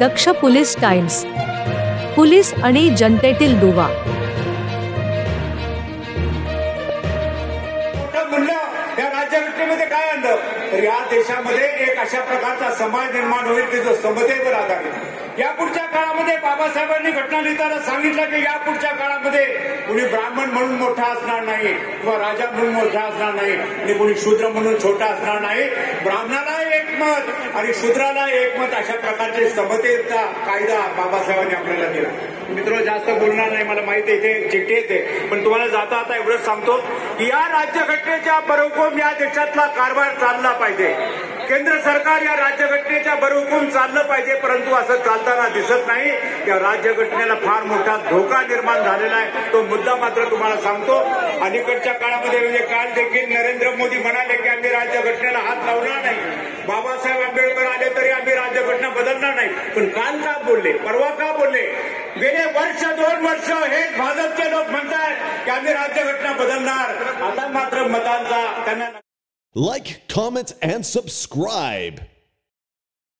दक्ष police times, police आणि जनतेतील दुवा. या राज्यघटनेमध्ये काय आणलं तर या देशामध्ये एक अशा प्रकारचा समाज निर्माण होईल की जो समतेवर आधारित. या पुढच्या काळामध्ये बाबासाहेबांनी घटना लिहिताना सांगितलं की या पुढच्या काळामध्ये कुणी ब्राह्मण म्हणून मोठा असणार नाही किंवा राजा म्हणून मोठा असणार नाही आणि कुणी शूद्र म्हणून छोटा असणार नाही. ब्राह्मणाला एक मत आणि शूद्राला एक मत अशा प्रकारचे समतेचा कायदा बाबासाहेबांनी आपल्याला दिला. मित्र जास्त बोलणार नाही, मला माहिती आहे इथे चिठ्ठी येते, पण तुम्हाला जाता आता एवढंच सांगतो की या राज्यघटनेच्या बरोबर या देशातला कारभार चालला पाहिजे. केंद्र सरकार या राज्यघटनेच्या बरोबर चाललं पाहिजे, परंतु असं चालताना दिसत नाही. या राज्यघटनेला फार मोठा धोका निर्माण झालेला आहे. तो मुद्दा मात्र तुम्हाला सांगतो. अलीकडच्या काळामध्ये म्हणजे काल देखील नरेंद्र मोदी म्हणाले की आम्ही राज्यघटनेला हात लावणार नाही. बाबासाहेब आंबेडकर आले तरी आम्ही राज्यघटना बदलणार नाही. पण काल का बोलले, परवा का बोलले? गेले वर्ष 2 वर्ष हे भाजपचे लोक म्हणतात की आम्ही राज्यघटना बदलणार. आता मात्र मतांचा त्यांना Like, comment, and subscribe.